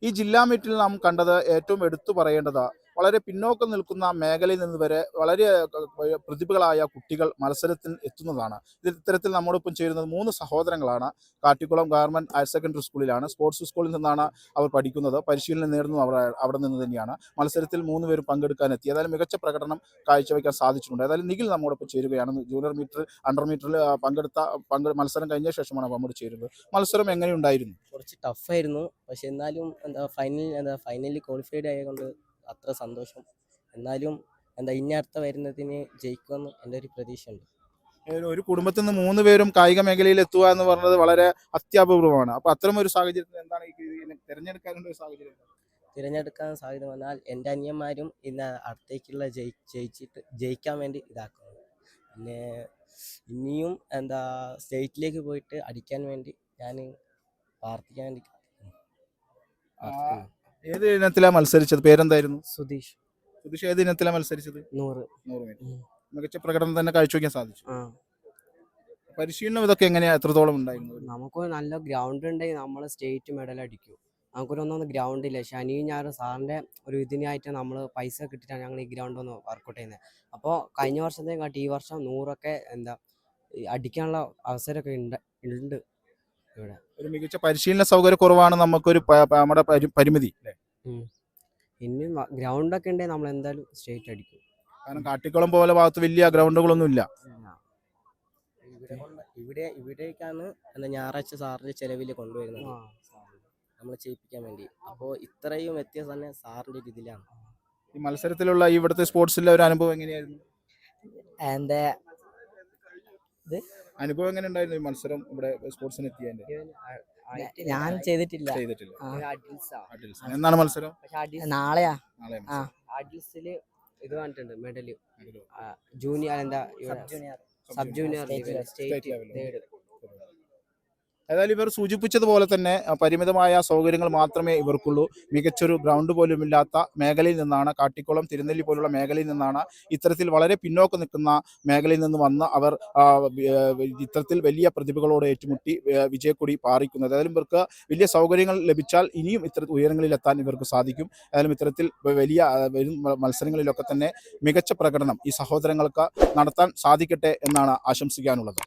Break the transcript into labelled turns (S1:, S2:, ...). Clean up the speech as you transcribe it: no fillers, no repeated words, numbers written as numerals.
S1: ഈ ജില്ലാ മീറ്റിൽ നാം കണ്ടത് ഏറ്റവും എടുത്തു പറയേണ്ടത് വളരെ പിന്നോക്കം നിൽക്കുന്ന മേഖലയിൽ നിന്ന് വരെ വളരെ പ്രതിഭകളായ കുട്ടികൾ മത്സരത്തിൽ എത്തുന്നതാണ്. ഇത്തരത്തിൽ നമ്മോടൊപ്പം ചേരുന്നത് 3 സഹോദരങ്ങളാണ്. കാട്ടിക്കുളം ഗവൺമെൻറ് ഹയർ സെക്കൻഡറി സ്കൂളിലാണ്. സ്പോർട്സ് സ്കൂളിൽ നിന്നാണ് അവർ പഠിക്കുന്നത്. പരിശീലനം നേടുന്നത് അവിടെ നിന്ന് തന്നെയാണ്. മത്സരത്തിൽ 3 പേരും പങ്കെടുക്കാനെത്തി. ഏതായാലും മികച്ച പ്രകടനം കാഴ്ചവെക്കാൻ സാധിച്ചിട്ടുണ്ട്. ഏതായാലും നിഖിൽ നമ്മോടൊപ്പം ചേരുകയാണ്. ജൂനിയർ മീറ്റർ, അണ്ടർ മീറ്ററിൽ മത്സരം കഴിഞ്ഞ ശേഷമാണ് നമ്മോട് ചേരുന്നത്. മത്സരം എങ്ങനെയുണ്ടായിരുന്നു?
S2: കുറച്ച് ടഫായിരുന്നു. പക്ഷെ എന്നാലും ഫൈനലിൽ ക്വാളിഫൈഡ് ആയതുകൊണ്ട് അത്ര സന്തോഷം. എന്നാലും ഇനി അടുത്ത വരുന്നതിന് ജയിക്കുമെന്ന് എൻ്റെ ഒരു പ്രതീക്ഷയുണ്ട്.
S1: ഒരു കുടുംബത്തിൽ നിന്ന് 3 പേരും കായിക മേഖലയിൽ എത്തുക എന്ന് പറഞ്ഞത് വളരെ അത്യപൂർവമാണ്. അപ്പോൾ അത്തരം ഒരു സാഹചര്യത്തിൽ എന്താണ് തിരഞ്ഞെടുക്കാനുള്ള ഒരു സാഹചര്യം?
S2: തിരഞ്ഞെടുക്കാൻ സാധ്യത വന്നാൽ എൻ്റെ അനിയന്മാരും ഇന്ന് അടുത്തേക്കുള്ള ജയിക്കാൻ വേണ്ടി ഇതാക്കുന്നത്. പിന്നെ ഇനിയും സ്റ്റേറ്റിലേക്ക് പോയിട്ട് അടിക്കാൻ വേണ്ടി ഞാൻ പ്രാർത്ഥിക്കാൻ വേണ്ടി.
S1: ഏത് ഇനത്തിലാണ് മത്സരിച്ചത്? പേരെന്തായിരുന്നു?
S2: സുധീഷ്.
S1: ഏത് ഇനത്തിലാണ് മത്സരിച്ചത്?
S2: 100
S1: മീറ്റർ. മികച്ച പ്രകടനം തന്നെ കാഴ്ചവെക്കാൻ സാധിച്ചു. പരിശീലനം ഇതൊക്കെ എങ്ങനെയാ, എത്രത്തോളം ഉണ്ടായിരുന്നു?
S2: നമുക്ക് നല്ല ഗ്രൗണ്ട് ഉണ്ടെങ്കിൽ നമ്മൾ സ്റ്റേറ്റ് മെഡൽ അടിക്കും. നമുക്കൊരൊന്നും ഗ്രൗണ്ട് ഇല്ല. ശനിയും ഞായറും സാറിൻ്റെ ഒരു ഇതിനായിട്ട് നമ്മൾ പൈസ കിട്ടിയിട്ടാണ് ഞങ്ങൾ ഈ ഗ്രൗണ്ട് ഒന്ന് വർക്കൗട്ട് ചെയ്യുന്നത്. അപ്പോൾ കഴിഞ്ഞ വർഷത്തെ കാട്ടി ഈ വർഷം 100ഒക്കെ അടിക്കാനുള്ള അവസരമൊക്കെ ഉണ്ട് ഇവിടെ.
S1: ഒരു മികച്ച പരിശീലന സൗകര്യക്കുറവാണ് നമുക്കൊരു നമ്മുടെ പരിമിതി.
S2: ഇനി ഗ്രൗണ്ടൊക്കെ ഉണ്ടെങ്കിൽ നമ്മൾ എന്തായാലും സ്റ്റേറ്റ് അടിക്കും.
S1: കാരണം കാട്ടിക്കുളം പോലെ ഭാഗത്ത് വലിയ ഗ്രൗണ്ടുകളൊന്നും ഇല്ല.
S2: ഇവിടേക്കാണ് ഞായറാഴ്ച സാറിന്റെ ചെലവിൽ കൊണ്ടുവരുന്നത് നമ്മൾ ചെയ്യിപ്പിക്കാൻ വേണ്ടി. അപ്പോൾ ഇത്രയും വ്യത്യാസം തന്നെ സാറിന്റെ ഇതിലാണ്.
S1: ഈ മത്സരത്തിലുള്ള ഇവിടുത്തെ സ്പോർട്സിലെ ഒരു അനുഭവം എങ്ങനെയായിരുന്നു? അനുഭവം എങ്ങനെ ഉണ്ടായിരുന്നു? ഈ മത്സരം ഇവിടെ സ്പോർട്സിന് എത്തിയതിന്റെ?
S3: ഞാൻ ചെയ്തിട്ടില്ല.
S1: എന്നാണ് മത്സരം?
S3: നാളെയാ.
S2: അഡിൽസില് ഇത് കണ്ടിട്ടുണ്ട് medal. Junior sub junior state.
S1: ഏതായാലും ഇവർ സൂചിപ്പിച്ചതുപോലെ തന്നെ പരിമിതമായ സൗകര്യങ്ങൾ മാത്രമേ ഇവർക്കുള്ളൂ. മികച്ചൊരു ഗ്രൗണ്ട് പോലും ഇല്ലാത്ത മേഖലയിൽ നിന്നാണ്, കാട്ടിക്കുളം തിരുനെല്ലി പോലുള്ള മേഖലയിൽ നിന്നാണ്, ഇത്തരത്തിൽ വളരെ പിന്നോക്കം നിൽക്കുന്ന മേഖലയിൽ നിന്ന് വന്ന് അവർ ഇത്തരത്തിൽ വലിയ പ്രതിഭകളോട് ഏറ്റുമുട്ടി വിജയക്കൊടി പാറിക്കുന്നത്. ഏതായാലും ഇവർക്ക് വലിയ സൗകര്യങ്ങൾ ലഭിച്ചാൽ ഇനിയും ഇത്തരത്തിൽ ഉയരങ്ങളിലെത്താൻ ഇവർക്ക് സാധിക്കും. ഏതായാലും ഇത്തരത്തിൽ വലിയ മത്സരങ്ങളിലൊക്കെ തന്നെ മികച്ച പ്രകടനം ഈ സഹോദരങ്ങൾക്ക് നടത്താൻ സാധിക്കട്ടെ എന്നാണ് ആശംസിക്കാനുള്ളത്.